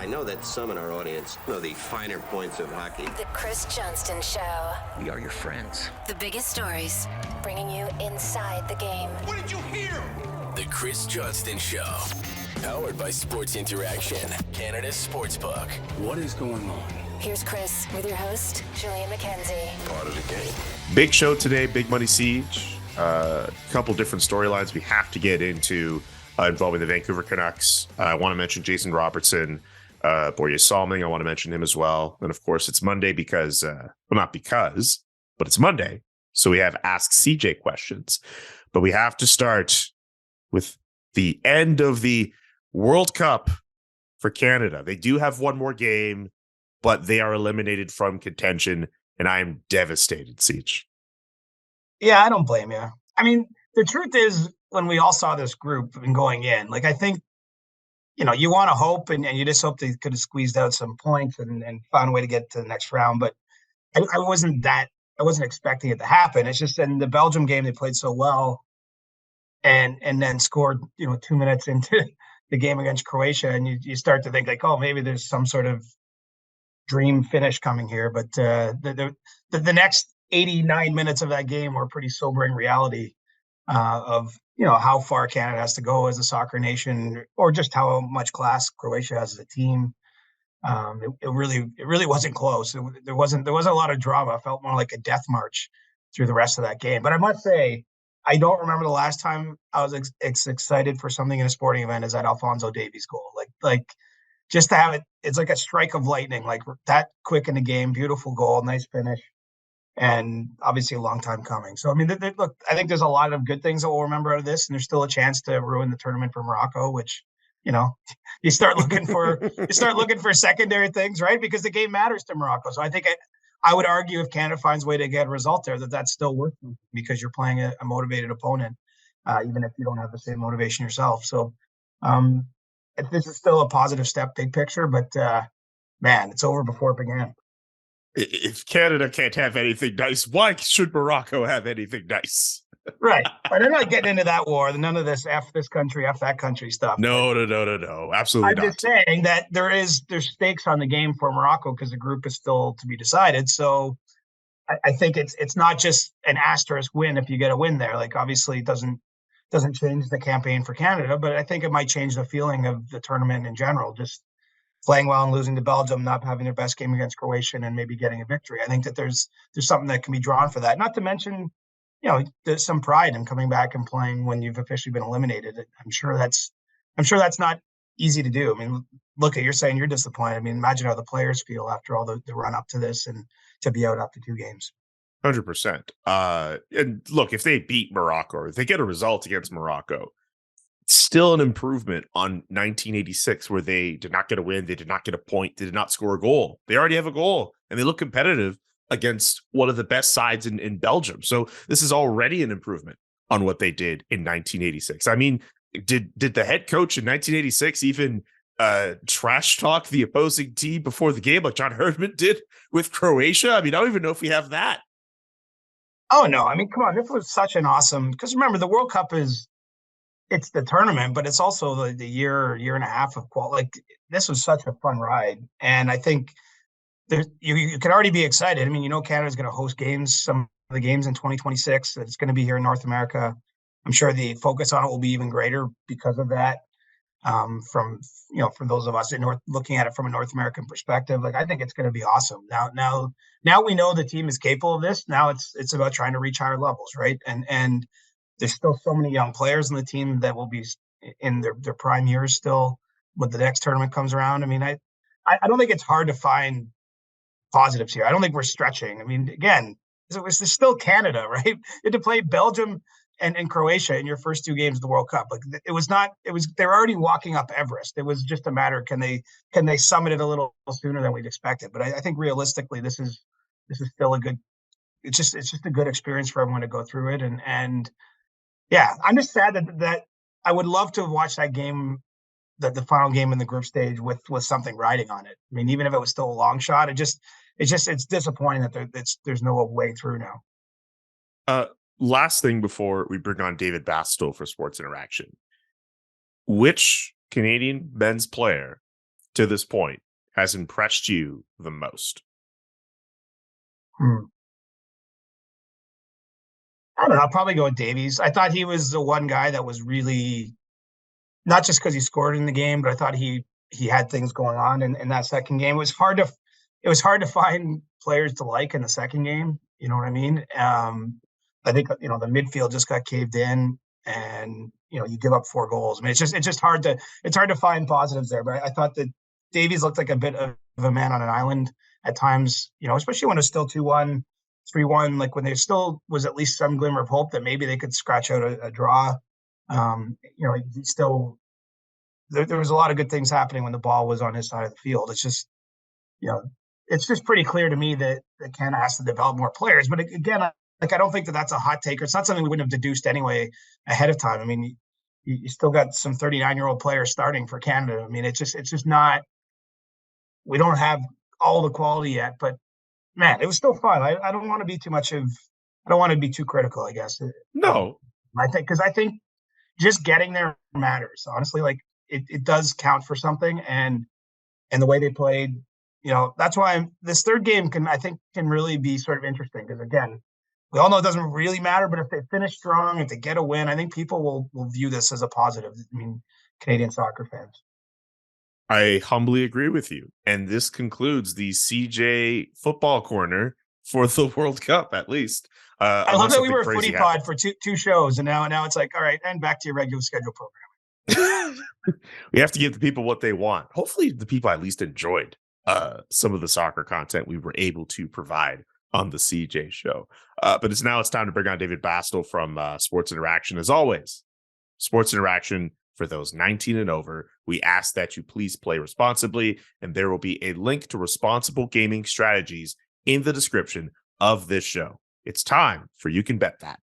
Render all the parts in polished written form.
I know that some in our audience know the finer points of hockey. The Chris Johnston Show. We are your friends. The biggest stories, bringing you inside the game. What did you hear? The Chris Johnston Show. Powered by Sports Interaction, Canada's sportsbook. What is going on? Here's Chris with your host, Julian McKenzie. Part of the game. Big show today, Big Money Siege. A couple different storylines we have to get into involving the Vancouver Canucks. I want to mention Jason Robertson, Borje Salming. I want to mention him as well. And of course, it's Monday because, not because, but it's Monday. So we have Ask CJ questions. But we have to start with the end of the World Cup for Canada. They do have one more game, but they are eliminated from contention, and I am devastated, Siege. Yeah, I don't blame you. I mean, the truth is, when we all saw this group and going in, like, I think, you want to hope, and you just hope they could have squeezed out some points and found a way to get to the next round. But I wasn't expecting it to happen. It's just in the Belgium game, they played so well and then scored, 2 minutes into the game against Croatia. And you start to think like, oh, maybe there's some sort of dream finish coming here. But the next 89 minutes of that game were pretty sobering reality of, how far Canada has to go as a soccer nation, or just how much class Croatia has as a team. It really wasn't close. There wasn't a lot of drama. It felt more like a death march through the rest of that game. But I must say, I don't remember the last time I was excited for something in a sporting event as that Alphonso Davies goal. Like just to have it, it's like a strike of lightning, like that quick in the game. Beautiful goal, nice finish, and obviously a long time coming. So I mean, look, I think there's a lot of good things that we'll remember out of this, and there's still a chance to ruin the tournament for Morocco, which you start looking for secondary things, right? Because the game matters to Morocco. So I think I would argue if Canada finds a way to get a result there, that's still worth it because you're playing a motivated opponent, even if you don't have the same motivation yourself. So this is still a positive step, big picture, but man, it's over before it began. If Canada can't have anything nice, why should Morocco have anything nice? Right. But they're not getting into that war. None of this F this country, F that country stuff. No. Absolutely I'm not. just saying that there's stakes on the game for Morocco because the group is still to be decided. So I think it's not just an asterisk win if you get a win there. Like, obviously it doesn't change the campaign for Canada, but I think it might change the feeling of the tournament in general. Just playing well and losing to Belgium, not having their best game against Croatia, and maybe getting a victory. I think that there's something that can be drawn for that. Not to mention, there's some pride in coming back and playing when you've officially been eliminated. I'm sure that's not easy to do. I mean, look, you're saying you're disappointed. I mean, imagine how the players feel after all the run up to this and to be out after 2 games. 100%. And look, if they beat Morocco or if they get a result against Morocco, it's still an improvement on 1986, where they did not get a win, they did not get a point, they did not score a goal. They already have a goal, and they look competitive against one of the best sides in Belgium. So this is already an improvement on what they did in 1986. I mean, did the head coach in 1986 even trash talk the opposing team before the game like John Herdman did with Croatia? I mean, I don't even know if we have that. Oh, no. I mean, come on. This was such an awesome – because remember, the World Cup it's the tournament, but it's also the year and a half of quality. Like, this was such a fun ride. And I think you can already be excited. I mean, Canada's going to host some of the games in 2026. It's going to be here in North America. I'm sure the focus on it will be even greater because of that. For those of us looking at it from a North American perspective, like, I think it's going to be awesome. Now we know the team is capable of this. Now it's about trying to reach higher levels, right? And there's still so many young players in the team that will be in their prime years still when the next tournament comes around. I mean, I don't think it's hard to find positives here. I don't think we're stretching. I mean, again, it's still Canada, right? You had to play Belgium and Croatia in your first 2 games of the World Cup. Like, they're already walking up Everest. It was just a matter, can they summit it a little sooner than we'd expected? But I think realistically, this is still it's just a good experience for everyone to go through it. And yeah, I'm just sad that I would love to have watched that game, the final game in the group stage with something riding on it. I mean, even if it was still a long shot, it's disappointing that there's no way through now. Last thing before we bring on David Bastow for Sports Interaction. Which Canadian men's player to this point has impressed you the most? I don't know. I'll probably go with Davies. I thought he was the one guy that was really, not just because he scored in the game, but I thought he had things going on in that second game. It was hard to find players to like in the second game. You know what I mean? I think the midfield just got caved in, and you give up 4 goals. I mean, it's just hard to find positives there. But I thought that Davies looked like a bit of a man on an island at times. Especially when it was still 2-1. 3-1, like when there still was at least some glimmer of hope that maybe they could scratch out a draw. He still there was a lot of good things happening when the ball was on his side of the field. It's just, it's just pretty clear to me that Canada has to develop more players. But again, I don't think that that's a hot take. It's not something we wouldn't have deduced anyway ahead of time. I mean, you still got some 39-year-old players starting for Canada. I mean, it's just not. We don't have all the quality yet, but man, it was still fun. I don't want to be too much of. I don't want to be too critical, I guess. No, I think just getting there matters. Honestly, like it does count for something, and the way they played, that's why this third game can really be sort of interesting, because again, we all know it doesn't really matter, but if they finish strong, if they get a win, I think people will view this as a positive. I mean, Canadian soccer fans. I humbly agree with you. And this concludes the CJ football corner for the World Cup, at least. I love that we were footy pod for two shows, and now it's like, all right, and back to your regular schedule program. We have to give the people what they want. Hopefully the people at least enjoyed some of the soccer content we were able to provide on the CJ show. But it's time to bring on David Bastel from Sports Interaction. As always, Sports Interaction, for those 19 and over, we ask that you please play responsibly, and there will be a link to responsible gaming strategies in the description of this show. It's time for You Can Bet That.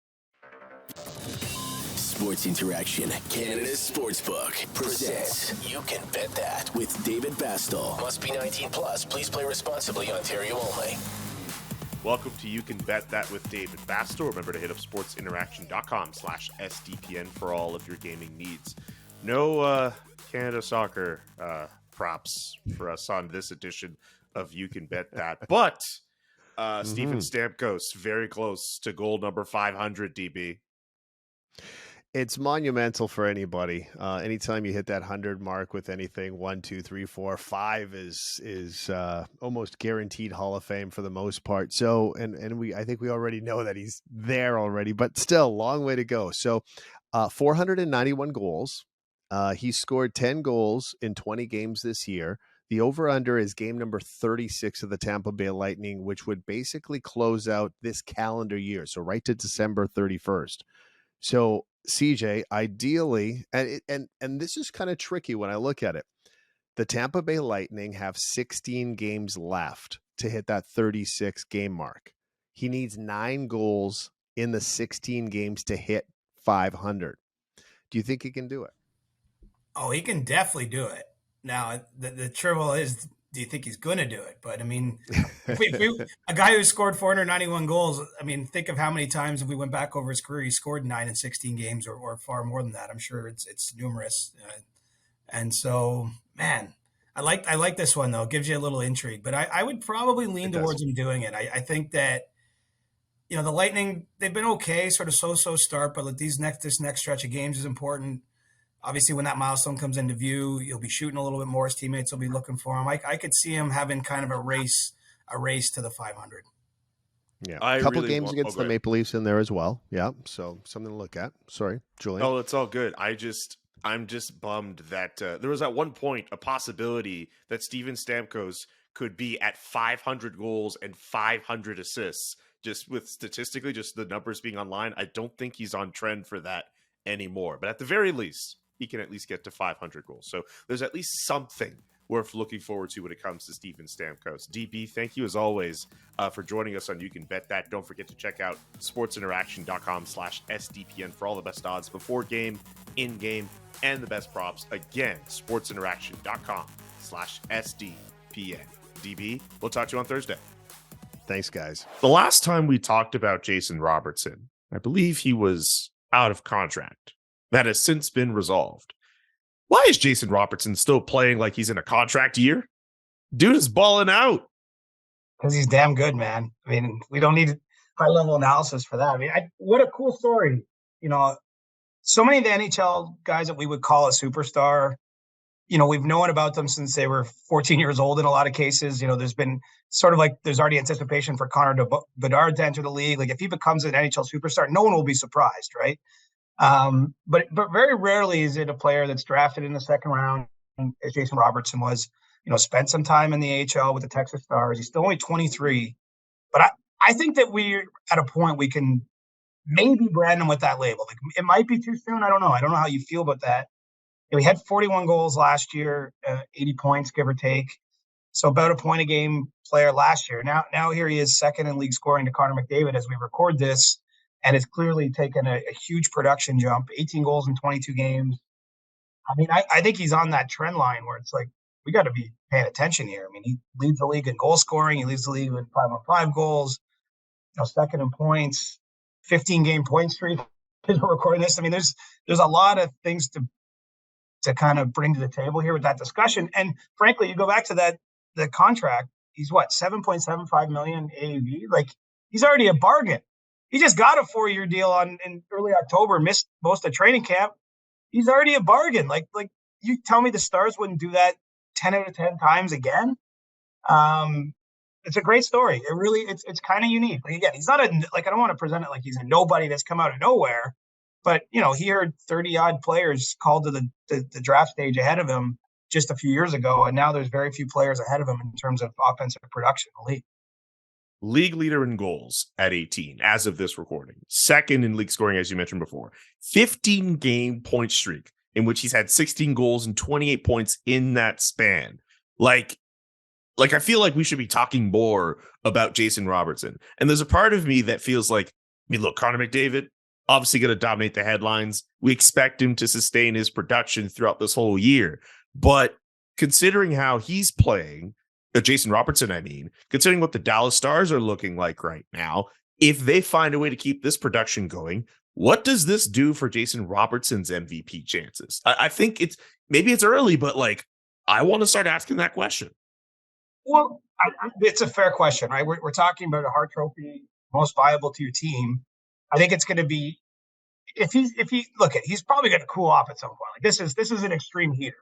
Sports Interaction, Canada's Sportsbook, presents You Can Bet That with David Bastel. Must be 19 plus. Please play responsibly. Ontario only. Welcome to You Can Bet That with David Bastel. Remember to hit up sportsinteraction.com/SDPN for all of your gaming needs. No Canada soccer props for us on this edition of You Can Bet That. But Steven Stamkos, very close to goal number 500, DB. It's monumental for anybody. Anytime you hit that 100 mark with anything, 1, 2, 3, 4, 5 is almost guaranteed Hall of Fame for the most part. So, I think we already know that he's there already, but still, long way to go. So, 491 goals. He scored 10 goals in 20 games this year. The over-under is game number 36 of the Tampa Bay Lightning, which would basically close out this calendar year. So right to December 31st. So CJ, ideally, and this is kind of tricky when I look at it. The Tampa Bay Lightning have 16 games left to hit that 36 game mark. He needs 9 goals in the 16 games to hit 500. Do you think he can do it? Oh, he can definitely do it. Now, the trouble is, do you think he's going to do it? But, I mean, a guy who scored 491 goals, I mean, think of how many times if we went back over his career, he scored 9 in 16 games or far more than that. I'm sure it's numerous. And so, man, I like this one, though. It gives you a little intrigue. But I would probably lean towards him doing it. I think that, the Lightning, they've been okay, sort of so-so start, but this next stretch of games is important. Obviously, when that milestone comes into view, you'll be shooting a little bit more. His teammates will be looking for him. I could see him having kind of a race to the 500. Yeah, a couple games against the Maple Leafs in there as well. Yeah, so something to look at. Sorry, Julian. Oh, it's all good. I'm just bummed that there was at one point a possibility that Steven Stamkos could be at 500 goals and 500 assists. Just with statistically, just the numbers being online, I don't think he's on trend for that anymore. But at the very least, he can at least get to 500 goals. So there's at least something worth looking forward to when it comes to Steven Stamkos. DB, thank you as always for joining us on You Can Bet That. Don't forget to check out sportsinteraction.com/SDPN for all the best odds before game, in game, and the best props. Again, sportsinteraction.com/SDPN. DB, we'll talk to you on Thursday. Thanks, guys. The last time we talked about Jason Robertson, I believe he was out of contract. That has since been resolved. Why is Jason Robertson still playing like he's in a contract year? Dude is balling out. Because he's damn good, man. I mean, we don't need high-level analysis for that. I mean, what a cool story. You know, so many of the NHL guys that we would call a superstar, you know, we've known about them since they were 14 years old in a lot of cases. You know, there's been sort of like there's already anticipation for Connor Bedard to enter the league. Like if he becomes an NHL superstar, no one will be surprised, right? But very rarely is it a player that's drafted in the second round, as Jason Robertson was, you know, spent some time in the AHL with the Texas Stars. He's still only 23. But I think that we're at a point we can maybe brand him with that label. Like it might be too soon. I don't know. I don't know how you feel about that. We had 41 goals last year, 80 points, give or take. So about a point a game player last year. Now here he is, second in league scoring to Connor McDavid as we record this. And it's clearly taken a huge production jump, 18 goals in 22 games. I mean, I think he's on that trend line where it's like, we got to be paying attention here. I mean, he leads the league in goal scoring. He leads the league with 5-on-5 goals, you know, second in points, 15-game point streak. As we're recording this, I mean, there's a lot of things to kind of bring to the table here with that discussion. And frankly, you go back to the contract, he's what, $7.75 million AAV? Like he's already a bargain. He just got a 4-year deal in early October, missed most of training camp. He's already a bargain. Like you tell me the Stars wouldn't do that 10 out of 10 times again. It's a great story. It really, it's kind of unique. Like, again, he's not I don't want to present it like he's a nobody that's come out of nowhere, but you know, he heard 30 odd players called to the draft stage ahead of him just a few years ago. And now there's very few players ahead of him in terms of offensive production in the league. League leader in goals at 18 as of this recording. Second in league scoring, as you mentioned before. 15-game point streak in which he's had 16 goals and 28 points in that span. Like I feel like we should be talking more about Jason Robertson. And there's a part of me that feels like, I mean, look, Connor McDavid, obviously going to dominate the headlines. We expect him to sustain his production throughout this whole year. But considering how he's playing, Jason Robertson, I mean, considering what the Dallas Stars are looking like right now, if they find a way to keep this production going, what does this do for Jason Robertson's MVP chances? I think maybe it's early, but like, I want to start asking that question. Well, it's a fair question, right? We're talking about a Hart Trophy, most valuable to your team. I think it's going to be if he's probably going to cool off at some point. Like this is an extreme heater.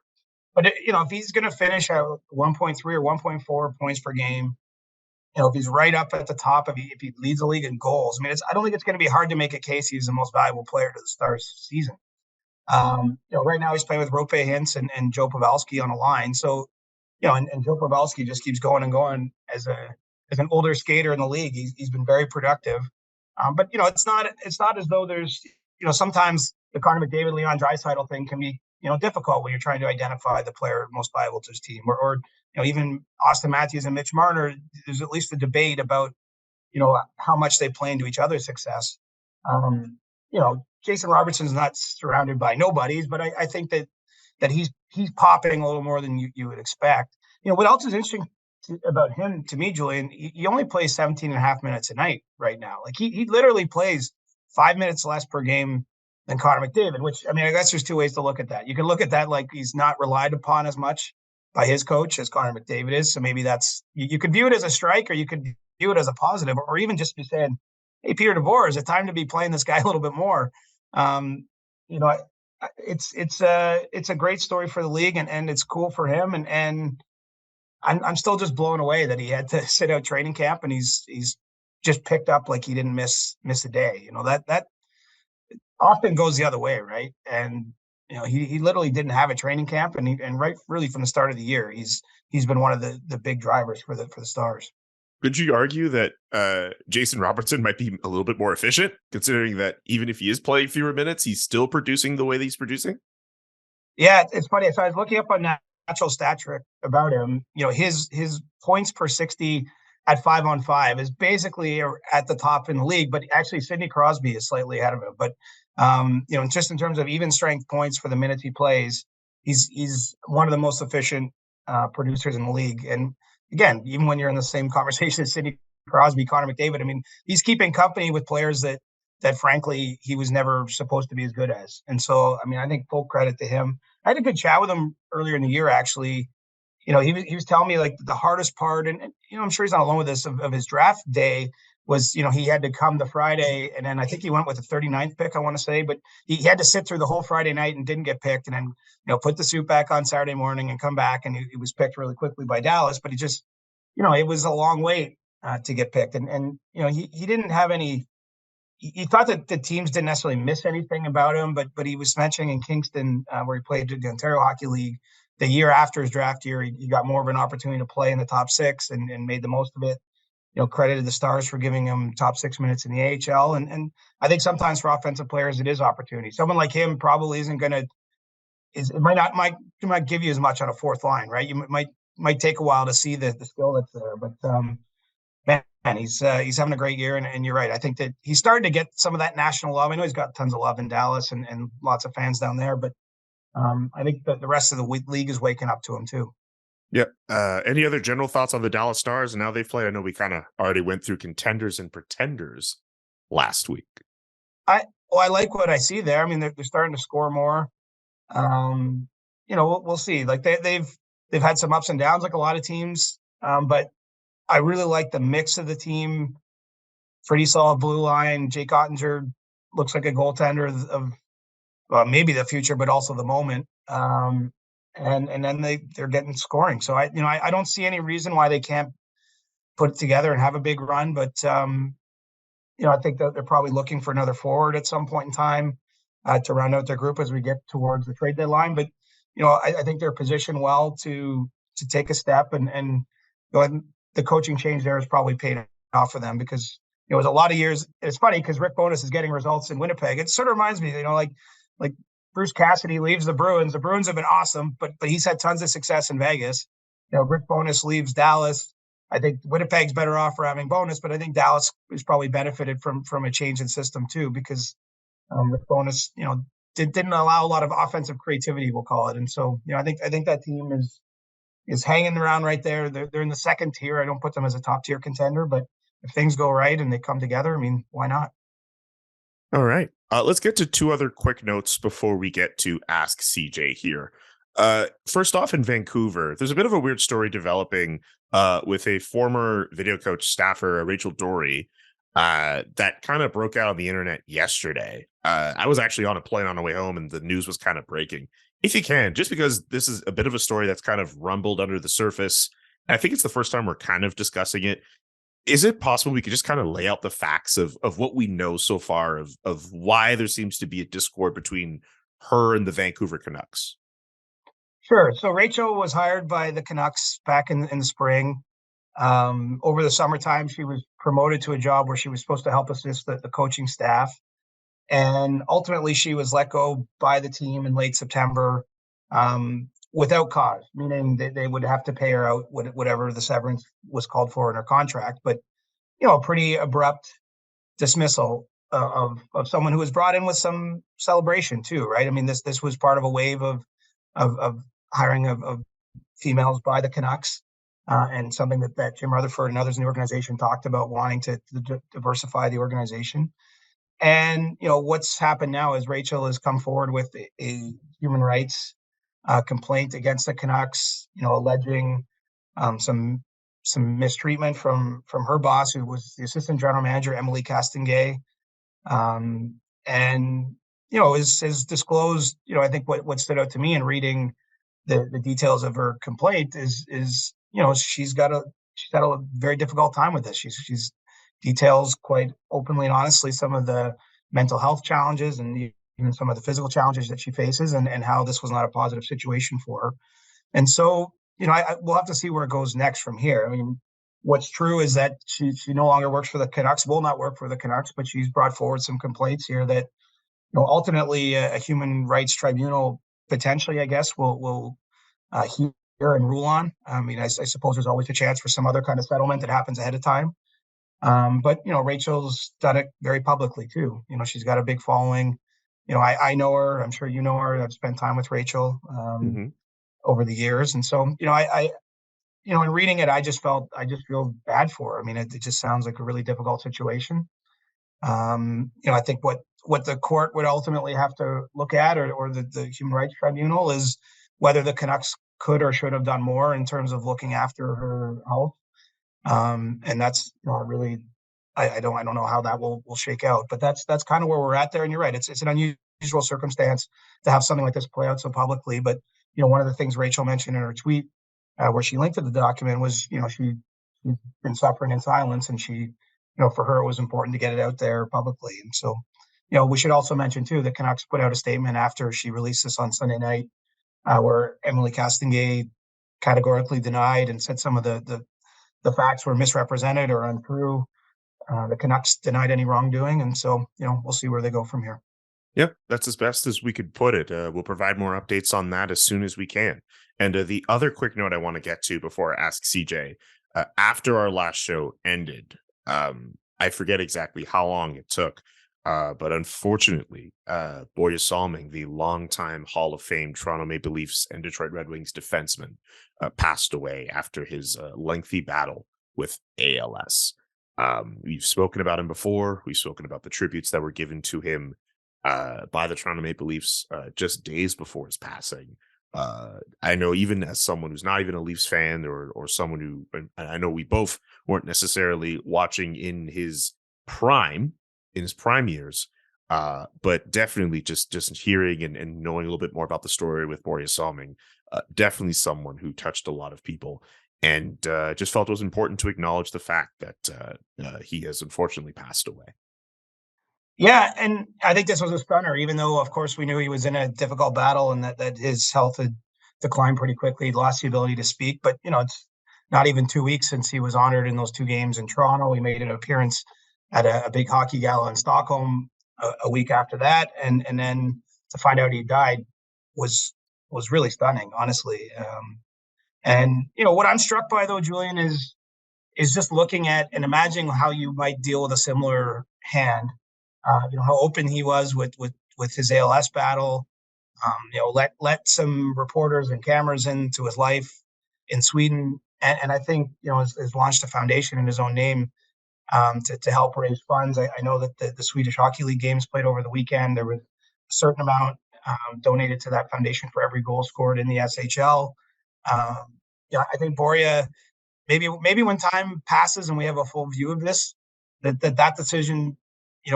But you know, if he's going to finish at 1.3 or 1.4 points per game, you know, if he's right up at the top, if he leads the league in goals, I mean, I don't think it's going to be hard to make a case he's the most valuable player to the Stars season. You know, right now he's playing with Roope Hintz and Joe Pavelski on a line, so you know, and Joe Pavelski just keeps going and going as an older skater in the league. He's been very productive, but you know, it's not as though there's, you know, sometimes the Connor McDavid, Leon Draisaitl thing can be, you know, difficult when you're trying to identify the player most valuable to his team, or you know, even Austin Matthews and Mitch Marner. There's at least a debate about, you know, how much they play into each other's success. You know, Jason Robertson's not surrounded by nobodies, but I think that he's popping a little more than you would expect. You know, what else is interesting about him to me, Julian? He only plays 17 and a half minutes a night right now. Like he literally plays 5 minutes less per game than Connor McDavid, which, I mean, I guess there's two ways to look at that. You can look at that like he's not relied upon as much by his coach as Connor McDavid is. So maybe you could view it as a strike, or you could view it as a positive, or even just be saying, hey, Peter DeVore, is it time to be playing this guy a little bit more? You know, it's a great story for the league, and it's cool for him. And I'm still just blown away that he had to sit out training camp, and he's just picked up like he didn't miss a day. You know, that often goes the other way, right? And you know, he literally didn't have a training camp, and right really from the start of the year, he's been one of the big drivers for the Stars. Could you argue that Jason Robertson might be a little bit more efficient, considering that even if he is playing fewer minutes, he's still producing the way that he's producing? Yeah, it's funny. So I was looking up on Natural Stat Trick about him. You know, his points per 60 at 5-on-5 is basically at the top in the league, but actually Sidney Crosby is slightly ahead of him. But you know, just in terms of even strength points for the minutes he plays, he's one of the most efficient producers in the league. And again, even when you're in the same conversation as Sidney Crosby, Connor McDavid, I mean, he's keeping company with players that that frankly he was never supposed to be as good as. And so, I mean, I think full credit to him. I had a good chat with him earlier in the year, actually. He was telling me like the hardest part, and I'm sure he's not alone with this of his draft day was, he had to come the Friday, and then I think he went with the 39th pick, I want to say, but he had to sit through the whole Friday night and didn't get picked, and then, put the suit back on Saturday morning and come back, and he was picked really quickly by Dallas, but he just, it was a long wait to get picked. And he didn't have any, he thought that the teams didn't necessarily miss anything about him, but he was mentioning in Kingston, where he played the Ontario Hockey League, the year after his draft year, he got more of an opportunity to play in the top six and made the most of it. Credited the Stars for giving him top 6 minutes in the AHL. And I think sometimes for offensive players, it is opportunity. Someone like him probably isn't going to, it might give you as much on a fourth line, right? You might take a while to see the skill that's there, but man, he's having a great year. And you're right. I think that he's starting to get some of that national love. I know he's got tons of love in Dallas and lots of fans down there, but I think that the rest of the league is waking up to him too. Yep. Any other general thoughts on the Dallas Stars and how they played? I know we kind of already went through contenders and pretenders last week. I like what I see there. I mean, they're starting to score more. We'll see. Like they've had some ups and downs, like a lot of teams. But I really like the mix of the team. Pretty solid blue line. Jake Ottinger looks like a goaltender of maybe the future, but also the moment. And then they're getting scoring. So I don't see any reason why they can't put it together and have a big run. But I think that they're probably looking for another forward at some point in time to round out their group as we get towards the trade deadline. But I think they're positioned well to take a step, and the coaching change there has probably paid off for them, because it was a lot of years. It's funny because Rick Bowness is getting results in Winnipeg. It sort of reminds me, like Bruce Cassidy leaves the Bruins. The Bruins have been awesome, but he's had tons of success in Vegas. Rick Bowness leaves Dallas. I think Winnipeg's better off for having Bowness, but I think Dallas has probably benefited from a change in system too, because Rick Bowness, didn't allow a lot of offensive creativity, we'll call it. And so, I think that team is hanging around right there. They're in the second tier. I don't put them as a top tier contender, but if things go right and they come together, I mean, why not? All right. Let's get to two other quick notes before we get to Ask CJ here. First off, in Vancouver, there's a bit of a weird story developing with a former video coach staffer, Rachel Doerrie, that kind of broke out on the internet yesterday. I was actually on a plane on the way home and the news was kind of breaking. If you can, just because this is a bit of a story that's kind of rumbled under the surface, I think it's the first time we're kind of discussing it. Is it possible we could just kind of lay out the facts of what we know so far of why there seems to be a discord between her and the Vancouver Canucks? Sure. So Rachel was hired by the Canucks back in the spring. Over the summertime, she was promoted to a job where she was supposed to help assist the coaching staff. And ultimately, she was let go by the team in late September without cause, meaning that they would have to pay her out whatever the severance was called for in her contract. But, a pretty abrupt dismissal of someone who was brought in with some celebration too, right? I mean, this was part of a wave of hiring of females by the Canucks, and something that Jim Rutherford and others in the organization talked about, wanting to diversify the organization. And, what's happened now is Rachel has come forward with a human rights complaint against the Canucks, alleging some mistreatment from her boss, who was the assistant general manager, Emily Castonguay. And, is disclosed, I think what stood out to me in reading the details of her complaint is she's had a very difficult time with this. She's details quite openly and honestly some of the mental health challenges and even some of the physical challenges that she faces, and how this was not a positive situation for her. And so, we'll have to see where it goes next from here. I mean, what's true is that she no longer works for the Canucks, will not work for the Canucks, but she's brought forward some complaints here that, ultimately a human rights tribunal potentially, I guess, will hear and rule on. I mean, I suppose there's always a chance for some other kind of settlement that happens ahead of time. But, Rachel's done it very publicly too. She's got a big following. I know her. I'm sure you know her. I've spent time with Rachel over the years. And so, in reading it, I just feel bad for her. I mean, it just sounds like a really difficult situation. I think what the court would ultimately have to look at, or the Human Rights Tribunal, is whether the Canucks could or should have done more in terms of looking after her health. And that's really, I don't know how that will shake out, but that's kind of where we're at there. And you're right, it's an unusual circumstance to have something like this play out so publicly. But one of the things Rachel mentioned in her tweet, where she linked to the document, was she'd been suffering in silence, and she, for her it was important to get it out there publicly. And so, we should also mention too, the Canucks put out a statement after she released this on Sunday night, where Emily Castonguay categorically denied and said some of the facts were misrepresented or untrue. The Canucks denied any wrongdoing, and so we'll see where they go from here. Yep, that's as best as we could put it. We'll provide more updates on that as soon as we can. And the other quick note I want to get to before I ask CJ, after our last show ended, I forget exactly how long it took, but unfortunately, Borje Salming, the longtime Hall of Fame Toronto Maple Leafs and Detroit Red Wings defenseman, passed away after his lengthy battle with ALS. We've spoken about him before. We've spoken about the tributes that were given to him by the Toronto Maple Leafs just days before his passing. I know, even as someone who's not even a Leafs fan, or someone who, and I know we both weren't necessarily watching in his prime years, but definitely just hearing and knowing a little bit more about the story with Borje Salming, definitely someone who touched a lot of people, and just felt it was important to acknowledge the fact that he has unfortunately passed away. Yeah, and I think this was a stunner, even though, of course, we knew he was in a difficult battle and that his health had declined pretty quickly. He'd lost the ability to speak, but it's not even 2 weeks since he was honored in those 2 games in Toronto. He made an appearance at a big hockey gala in Stockholm a week after that, and then to find out he died was really stunning, honestly. And what I'm struck by, though, Julian, is just looking at and imagining how you might deal with a similar hand. How open he was with his ALS battle. Let some reporters and cameras into his life in Sweden, and I think has launched a foundation in his own name to help raise funds. I know that the Swedish Hockey League games played over the weekend, there was a certain amount donated to that foundation for every goal scored in the SHL. I think Borje, maybe when time passes and we have a full view of this, that decision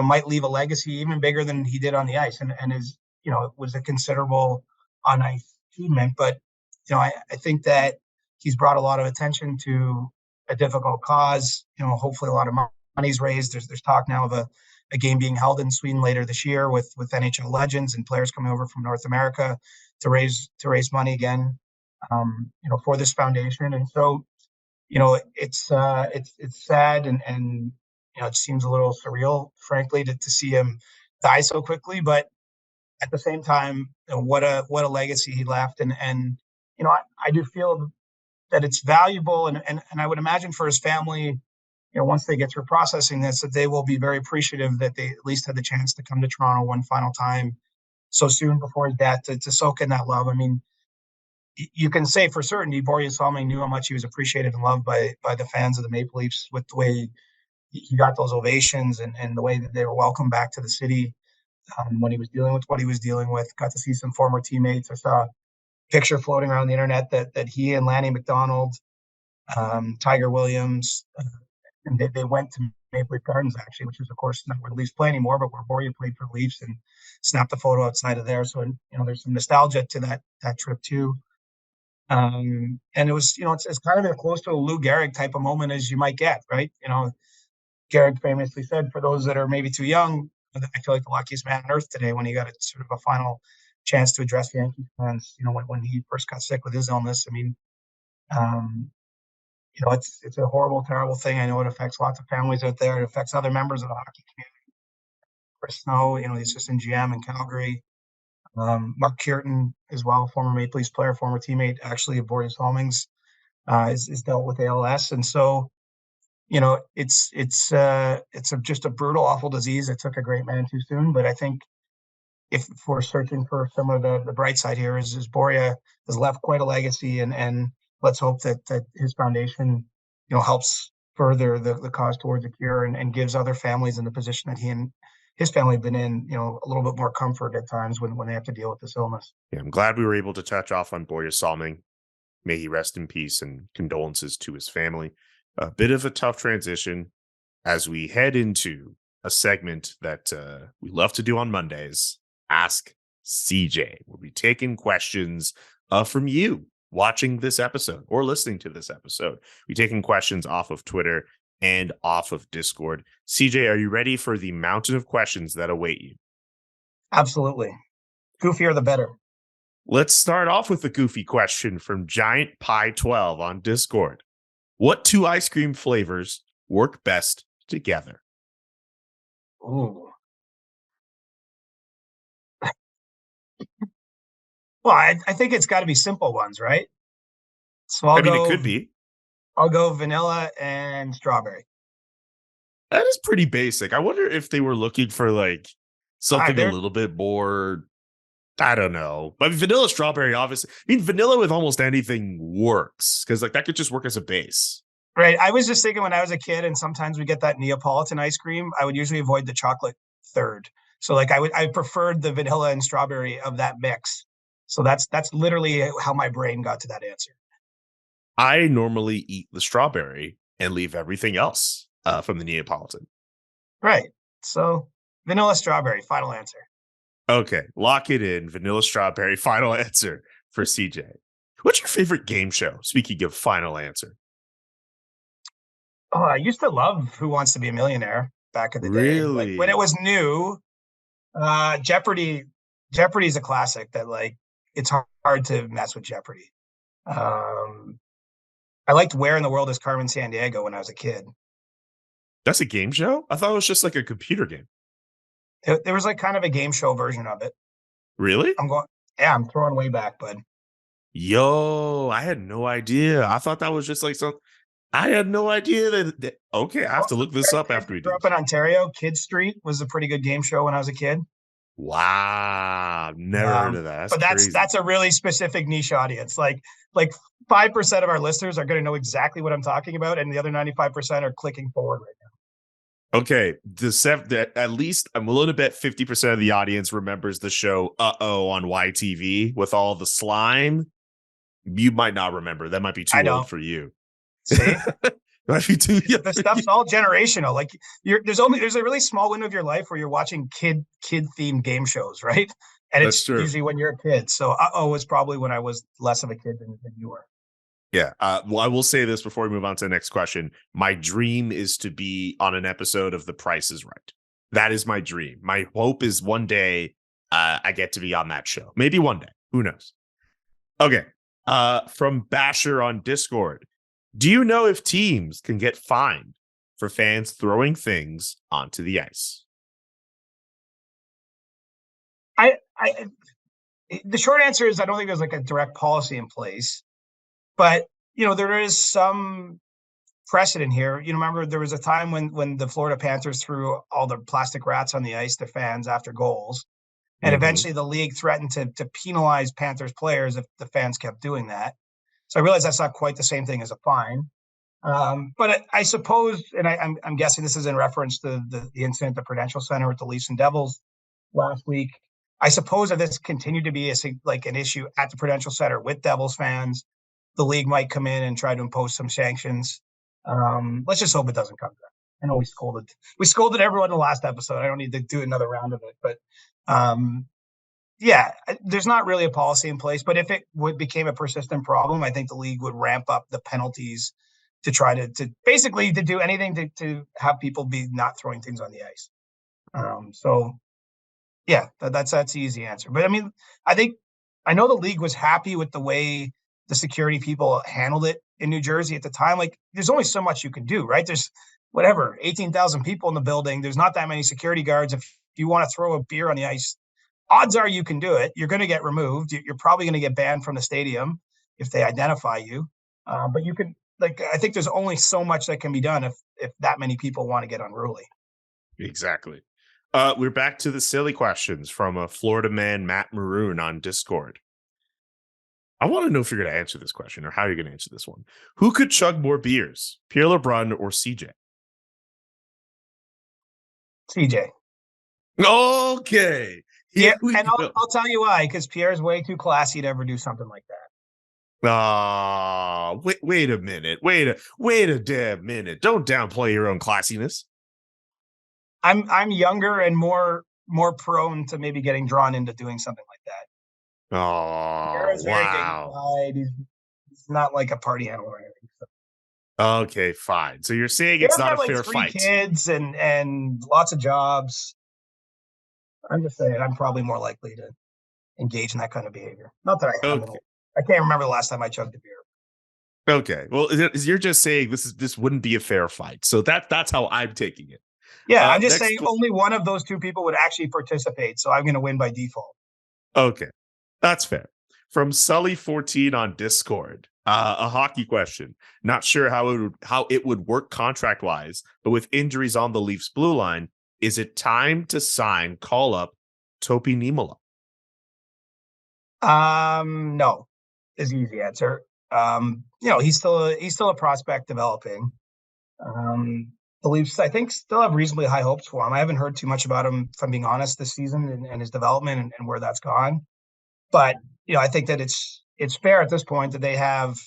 might leave a legacy even bigger than he did on the ice, and is it was a considerable on ice achievement. But I think that he's brought a lot of attention to a difficult cause. Hopefully a lot of money's raised. There's talk now of a game being held in Sweden later this year with NHL legends and players coming over from North America to raise money again, for this foundation. And so it's sad, and it seems a little surreal, frankly, to see him die so quickly. But at the same time, what a legacy he left. And I do feel that it's valuable. And I would imagine for his family, once they get through processing this, that they will be very appreciative that they at least had the chance to come to Toronto one final time so soon before his death to soak in that love. I mean, you can say for certainty Borje Salming knew how much he was appreciated and loved by the fans of the Maple Leafs, with the way he got those ovations and the way that they were welcomed back to the city when he was dealing with what he was dealing with. Got to see some former teammates. I saw a picture floating around the internet that he and Lanny McDonald, Tiger Williams, and they went to Maple Leaf Gardens, actually, which is, of course, not where the Leafs play anymore, but where Borje played for the Leafs, and snapped a photo outside of there. So, there's some nostalgia to that trip too. And it was, it's kind of as close to a Lou Gehrig type of moment as you might get, right? Gehrig famously said, for those that are maybe too young, I feel like the luckiest man on earth today, when he got sort of a final chance to address the Yankees fans, when he first got sick with his illness. I mean, it's a horrible, terrible thing. I know it affects lots of families out there. It affects other members of the hockey community. Chris Snow, the assistant GM in Calgary. Mark Cureton as well, former Maple Leafs player, former teammate actually of Borje Salming's, is dealt with ALS. And so, it's just a brutal, awful disease. It took a great man too soon. But I think if we're searching for some of the bright side here, is Borje has left quite a legacy, and let's hope that his foundation, helps further the cause towards a cure and gives other families in the position that he and his family have been in, a little bit more comfort at times when they have to deal with this illness. Yeah, I'm glad we were able to touch off on Borje Salming. May he rest in peace, and condolences to his family. A bit of a tough transition as we head into a segment that we love to do on Mondays, Ask CJ. We'll be taking questions from you watching this episode or listening to this episode. We're taking questions off of Twitter and off of Discord. CJ, are you ready for the mountain of questions that await you? Absolutely. Goofier the better. Let's start off with a goofy question from Giant Pie 12 on Discord. What two ice cream flavors work best together? Ooh. Well, I think it's got to be simple ones, right? So It could be. I'll go vanilla and strawberry. That is pretty basic. I wonder if they were looking for like something a little bit more, I don't know. But vanilla strawberry, obviously. I mean, vanilla with almost anything works because like that could just work as a base. Right. I was just thinking when I was a kid, and sometimes we get that Neapolitan ice cream, I would usually avoid the chocolate third. So like I preferred the vanilla and strawberry of that mix. So that's literally how my brain got to that answer. I normally eat the strawberry and leave everything else from the Neapolitan. Right. So vanilla strawberry, final answer. Okay, lock it in. Vanilla strawberry, final answer for CJ. What's your favorite game show? Speaking of final answer. Oh, I used to love Who Wants to Be a Millionaire back in the day. Really? Like when it was new, Jeopardy! Jeopardy's a classic that like it's hard to mess with Jeopardy. I liked Where in the World is Carmen Sandiego when I was a kid. That's a game show? I thought it was just like a computer game. There was like kind of a game show version of it. Really? I'm throwing way back, bud. Yo, I had no idea. I thought that was just like some. I had no idea that okay, I have to look this up after we do. Grew up in Ontario. Kid Street was a pretty good game show when I was a kid. Wow, never heard of that. That's a really specific niche audience. Like 5% of our listeners are going to know exactly what I'm talking about, and the other 95% are clicking forward right now. Okay, at least I'm willing to bet 50% of the audience remembers the show Uh-Oh on YTV with all the slime. You might not remember. That might be too old for you. See? Might be too young. The stuff's all generational. Like there's a really small window of your life where you're watching kid themed game shows, right? And That's it's true. usually when you're a kid. So was probably when I was less of a kid than you were. Yeah. Well, I will say this before we move on to the next question. My dream is to be on an episode of The Price is Right. That is my dream. My hope is one day I get to be on that show. Maybe one day. Who knows? Okay. From Basher on Discord. Do you know if teams can get fined for fans throwing things onto the ice? The short answer is I don't think there's like a direct policy in place, but there is some precedent here. Remember there was a time when the Florida Panthers threw all the plastic rats on the ice to fans after goals, and eventually the league threatened to penalize Panthers players if the fans kept doing that. So I realize that's not quite the same thing as a fine. But I suppose, and I'm guessing this is in reference to the incident at the Prudential Center with the Leafs and Devils last week. I suppose if this continued to be an issue at the Prudential Center with Devils fans, the league might come in and try to impose some sanctions. Let's just hope it doesn't come to that. I know we scolded everyone in the last episode. I don't need to do another round of it, but yeah, there's not really a policy in place, but if it became a persistent problem, I think the league would ramp up the penalties to try to basically to do anything to have people be not throwing things on the ice. So yeah, that's the easy answer. But I mean, I know the league was happy with the way the security people handled it in New Jersey at the time. Like there's only so much you can do, right? There's 18,000 people in the building. There's not that many security guards. If you want to throw a beer on the ice, odds are you can do it. You're going to get removed. You're probably going to get banned from the stadium if they identify you. But you can, I think there's only so much that can be done if that many people want to get unruly. Exactly. We're back to the silly questions from a Florida man, Matt Maroon on Discord. I want to know if you're going to answer this question or how you're going to answer this one. Who could chug more beers, Pierre LeBrun or CJ? CJ. Okay. Yeah, Here we and go. I'll tell you why, because Pierre's way too classy to ever do something like that. Wait a minute. Wait a damn minute. Don't downplay your own classiness. I'm younger and more prone to maybe getting drawn into doing something like that. Oh, Pierre's very wow. dignified. He's not like a party animal or anything. So. Okay, fine. So you're saying it's Pierre's not got a like fair 3 fight. kids and lots of jobs. I'm just saying I'm probably more likely to engage in that kind of behavior. Not that Okay. I can't remember the last time I chugged a beer. Okay. Well, you're just saying this wouldn't be a fair fight. So that's how I'm taking it. Yeah, I'm just next saying only one of those 2 people would actually participate, so I'm going to win by default. Okay. That's fair. From Sully14 on Discord, a hockey question. Not sure how it would work contract-wise, but with injuries on the Leafs blue line, is it time to sign call-up Topi Niemelä? No, is the easy answer. He's still a prospect developing. The Leafs, I think, still have reasonably high hopes for him. I haven't heard too much about him, if I'm being honest, this season and his development and where that's gone. But I think that it's fair at this point that they have.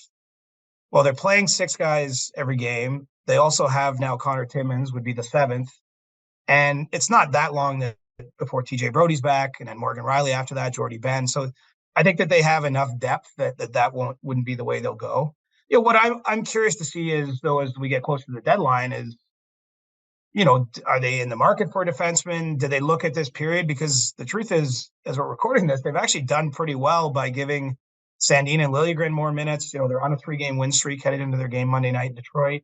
Well, they're playing 6 guys every game. They also have now Connor Timmins would be the 7th, and it's not that long before TJ Brody's back, and then Morgan Riley after that, Jordy Ben. So I think that they have enough depth that wouldn't be the way they'll go. What I'm curious to see is, though, as we get closer to the deadline, is are they in the market for a defenseman? Do they look at this period? Because the truth is, as we're recording this, they've actually done pretty well by giving Sandin and Liljegren more minutes. They're on a 3-game win streak headed into their game Monday night in Detroit.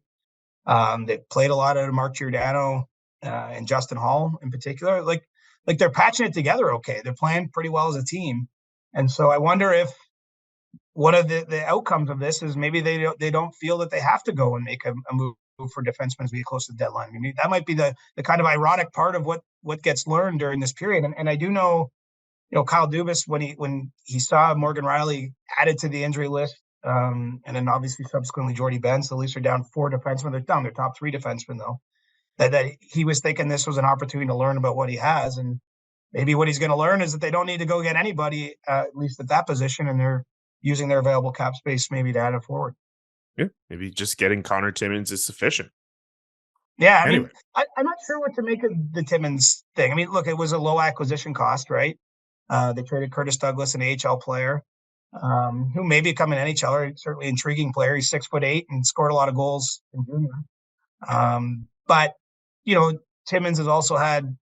They've played a lot of Mark Giordano and Justin Hall in particular. Like they're patching it together okay. They're playing pretty well as a team. And so I wonder if one of the outcomes of this is maybe they don't feel that they have to go and make a move for defensemen as we get close to the deadline. I mean, that might be the kind of ironic part of what gets learned during this period. And I do know, Kyle Dubas, when he saw Morgan Riley added to the injury list, and then obviously subsequently Jordy Ben, so the Leafs are down 4 defensemen. They're down their top 3 defensemen, though. That he was thinking this was an opportunity to learn about what he has. And maybe what he's going to learn is that they don't need to go get anybody, at least at that position, and they're using their available cap space maybe to add it forward. Yeah, maybe just getting Connor Timmins is sufficient. Yeah, I mean, I'm not sure what to make of the Timmins thing. I mean, look, it was a low acquisition cost, right? They traded Curtis Douglas, an AHL player, who may become an NHLer, certainly intriguing player. He's 6'8" and scored a lot of goals in junior. But Timmins has also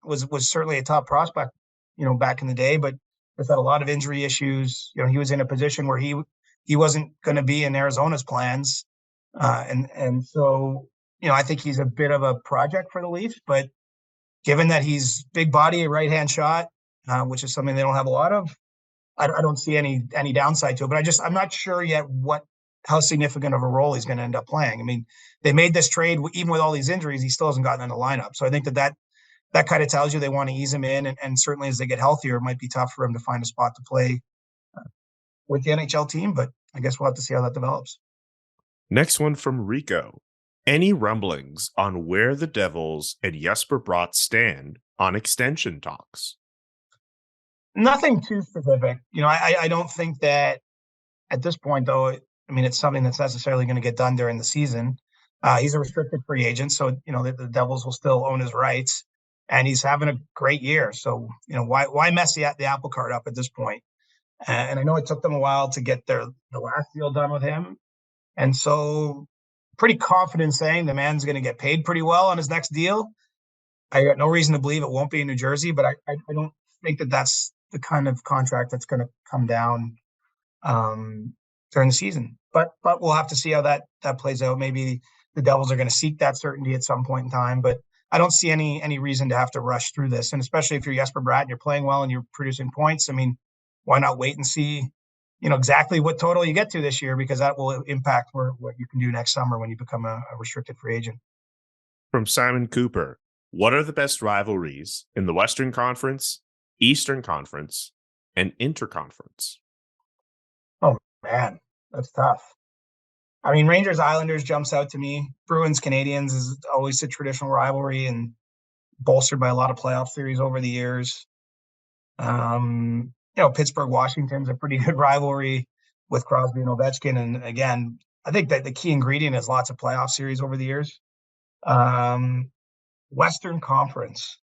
was certainly a top prospect, back in the day, but has had a lot of injury issues. He was in a position where he wasn't going to be in Arizona's plans, and so I think he's a bit of a project for the Leafs. But given that he's big body, a right hand shot, which is something they don't have a lot of, I don't see any downside to it. But I'm not sure yet how significant of a role he's going to end up playing. I mean, they made this trade even with all these injuries, he still hasn't gotten in the lineup. So I think that kind of tells you they want to ease him in, and certainly as they get healthier, it might be tough for him to find a spot to play with the NHL team. But I guess we'll have to see how that develops. Next one from Rico. Any rumblings on where the Devils and Jesper Bratt stand on extension talks? Nothing too specific. I don't think that at this point, though, I mean, it's something that's necessarily going to get done during the season. He's a restricted free agent, so the Devils will still own his rights, and he's having a great year. So why mess the apple cart up at this point? And I know it took them a while to get the last deal done with him, and so pretty confident saying the man's going to get paid pretty well on his next deal. I got no reason to believe it won't be in New Jersey, but I don't think that that's the kind of contract that's going to come down during the season. But we'll have to see how that plays out. Maybe the Devils are going to seek that certainty at some point in time, but I don't see any reason to have to rush through this. And especially if you're Jesper Bratt and you're playing well and you're producing points, I mean, why not wait and see, exactly what total you get to this year, because that will impact what you can do next summer when you become a restricted free agent. From Simon Cooper, what are the best rivalries in the Western Conference, Eastern Conference, and Interconference? Oh, Man, that's tough. I mean, Rangers Islanders jumps out to me. Bruins Canadians is always a traditional rivalry and bolstered by a lot of playoff series over the years. Pittsburgh Washington's a pretty good rivalry with Crosby and Ovechkin. And again, I think that the key ingredient is lots of playoff series over the years. Western Conference.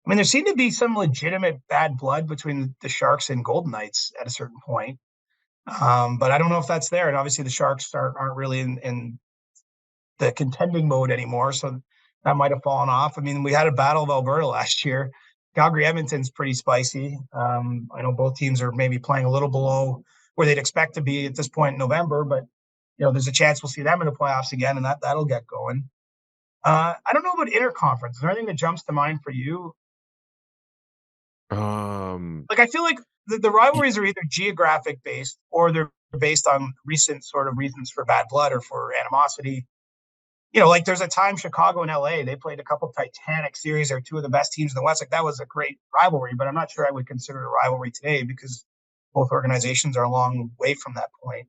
I mean, there seemed to be some legitimate bad blood between the Sharks and Golden Knights at a certain point. But I don't know if that's there. And obviously the Sharks aren't really in the contending mode anymore. So that might have fallen off. I mean, we had a Battle of Alberta last year. Calgary Edmonton's pretty spicy. I know both teams are maybe playing a little below where they'd expect to be at this point in November, but there's a chance we'll see them in the playoffs again, and that'll get going. I don't know about interconference. Is there anything that jumps to mind for you? I feel like the rivalries are either geographic based or they're based on recent sort of reasons for bad blood or for animosity. There's a time Chicago and LA, they played a couple Titanic series. They're two of the best teams in the West. Like, that was a great rivalry, but I'm not sure I would consider it a rivalry today because both organizations are a long way from that point.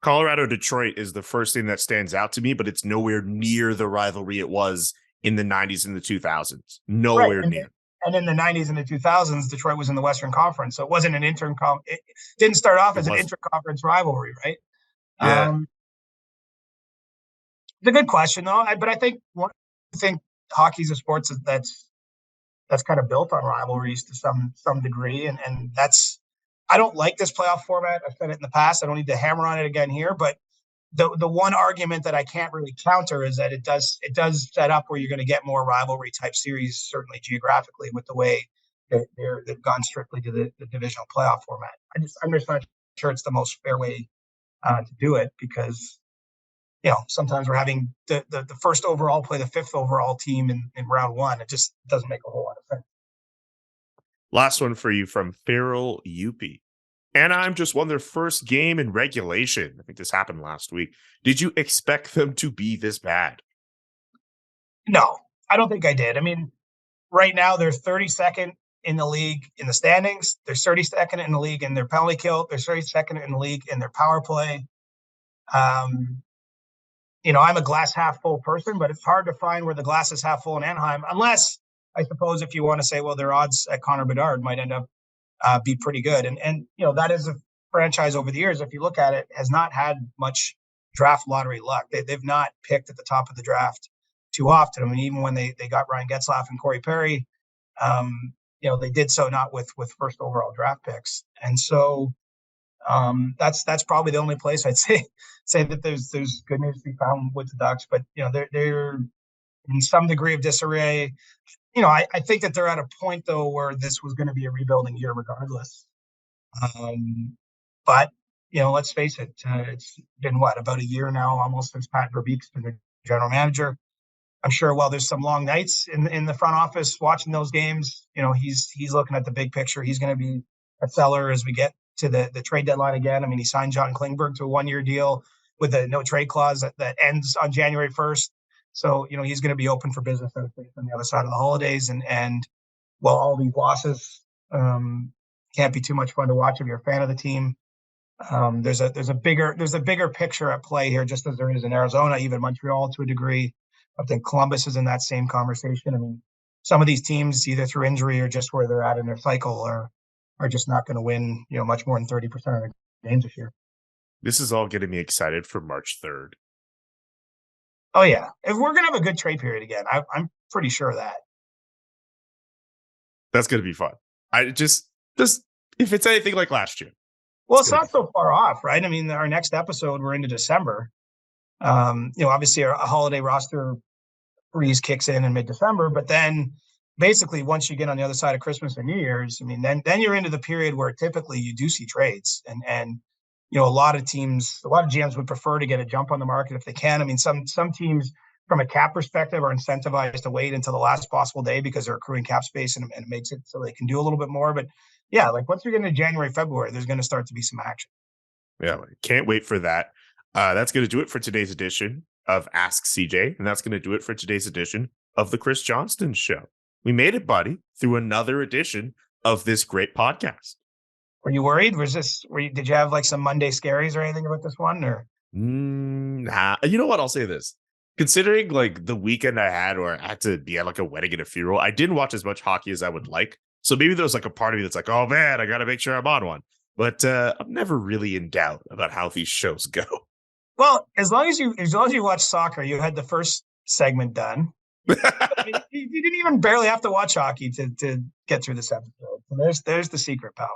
Colorado Detroit is the first thing that stands out to me, but it's nowhere near the rivalry it was in the 90s and the 2000s. Nowhere near. And in the 90s and the 2000s, Detroit was in the Western Conference, so it wasn't an it didn't start off as an interconference rivalry, right? Yeah. It's a good question, though. But I think hockey's a sport that's kind of built on rivalries to some degree, and that's. I don't like this playoff format. I've said it in the past. I don't need to hammer on it again here, but the one argument that I can't really counter is that it does set up where you're going to get more rivalry type series, certainly geographically, with the way they've gone strictly to the divisional playoff format. I'm just not sure it's the most fair way to do it because sometimes we're having the first overall play the fifth overall team in round one. It just doesn't make a whole lot of sense. Last one for you from Farrell Yuppie. Anaheim just won their first game in regulation. I think this happened last week. Did you expect them to be this bad? No, I don't think I did. I mean, right now they're 32nd in the league in the standings. They're 32nd in the league in their penalty kill. They're 32nd in the league in their power play. I'm a glass half full person, but it's hard to find where the glass is half full in Anaheim, unless I suppose if you want to say, well, their odds at Connor Bedard might end up be pretty good. And that is a franchise over the years, if you look at it, has not had much draft lottery luck. They've not picked at the top of the draft too often. I mean, even when they got Ryan Getzlaf and Corey Perry, they did so not with first overall draft picks. And so that's probably the only place I'd say that there's good news to be found with the Ducks. But they're in some degree of disarray. I think that they're at a point, though, where this was going to be a rebuilding year regardless. But, let's face it, it's been, about a year now almost since Pat Verbeek's been the general manager. I'm sure while there's some long nights in the front office watching those games, he's looking at the big picture. He's going to be a seller as we get to the trade deadline again. I mean, he signed John Klingberg to a one-year deal with a no trade clause that ends on January 1st. So, he's going to be open for business on the other side of the holidays. And while all these losses can't be too much fun to watch if you're a fan of the team, there's a bigger picture at play here, just as there is in Arizona, even Montreal to a degree. I think Columbus is in that same conversation. I mean, some of these teams, either through injury or just where they're at in their cycle, are just not going to win, much more than 30% of their games this year. This is all getting me excited for March 3rd. Oh, yeah. If we're going to have a good trade period again, I'm pretty sure of that. That's going to be fun. I just if it's anything like last year. Well, it's not so far off, right? I mean, our next episode, we're into December. Obviously a holiday roster freeze kicks in mid-December, but then basically once you get on the other side of Christmas and New Year's, I mean, then you're into the period where typically you do see trades and a lot of GMs would prefer to get a jump on the market if they can. I mean, some teams from a cap perspective are incentivized to wait until the last possible day because they're accruing cap space and it makes it so they can do a little bit more. But yeah, like once you get into January, February, there's going to start to be some action. Yeah, can't wait for that. That's going to do it for today's edition of Ask CJ, and that's going to do it for today's edition of the Chris Johnston Show. We made it, buddy, through another edition of this great podcast. Were you worried? Did you have like some Monday scaries or anything about this one? Or Nah. You know what? I'll say this. Considering like the weekend I had where I had to be at like a wedding and a funeral, I didn't watch as much hockey as I would like. So maybe there was like a part of me that's like, oh man, I got to make sure I'm on one. But I'm never really in doubt about how these shows go. well, as long as you watch soccer, you had the first segment done. I mean, you didn't even barely have to watch hockey to get through this episode. So there's the secret, pal.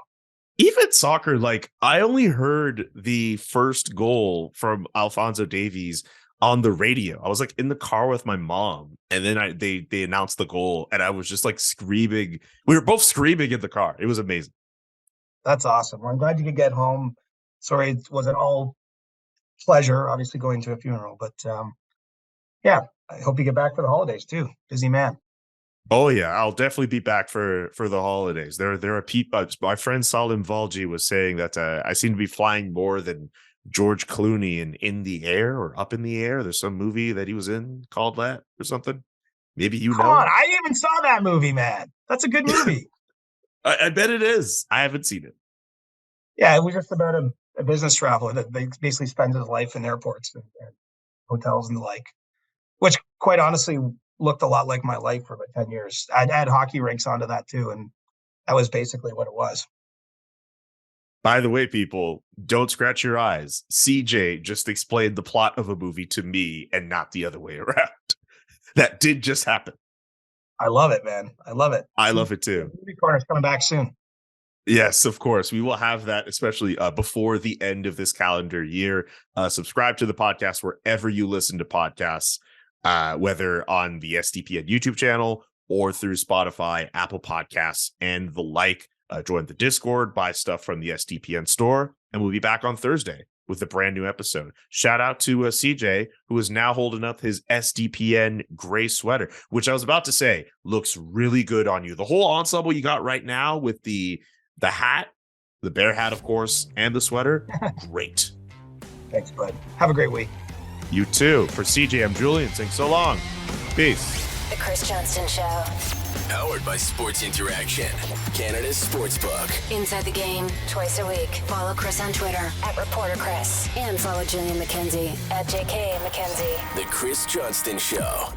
Even soccer, like I only heard the first goal from Alphonso Davies on the radio. I was like in the car with my mom, and then they announced the goal, and I was just like screaming. We were both screaming in the car. It was amazing. That's awesome. Well, I'm glad you could get home. Sorry, it wasn't all pleasure, obviously going to a funeral, but yeah, I hope you get back for the holidays too. Busy man. Oh yeah, I'll definitely be back for the holidays. There are people. My friend Salim Valji was saying that I seem to be flying more than George Clooney in the air or up in the air. There's some movie that he was in called that or something. Maybe you Come know. on, I even saw that movie, man. That's a good movie. I bet it is. I haven't seen it. Yeah, it was just about a business traveler that basically spends his life in airports and hotels and the like, which quite honestly looked a lot like my life for about 10 years. I'd add hockey rinks onto that too, and that was basically what it was. By the way, people, don't scratch your eyes. CJ just explained the plot of a movie to me and not the other way around. That did just happen. I love it, man. I love it. I love it too. Movie Corner's coming back soon. Yes, of course. We will have that, especially before the end of this calendar year. Subscribe to the podcast wherever you listen to podcasts, whether on the SDPN YouTube channel or through Spotify, Apple Podcasts, and the like. Join the Discord, buy stuff from the SDPN store, and we'll be back on Thursday with a brand new episode. Shout out to CJ, who is now holding up his SDPN gray sweater, which I was about to say looks really good on you. The whole ensemble you got right now with the hat, the bear hat, of course, and the sweater, great. Thanks, bud. Have a great week. You too. For CJ, I'm Julian saying so long. Peace. The Chris Johnston Show. Powered by Sports Interaction, Canada's sportsbook. Inside the game, twice a week. Follow Chris on Twitter @ReporterChris. And follow Julian McKenzie @JK McKenzie. The Chris Johnston Show.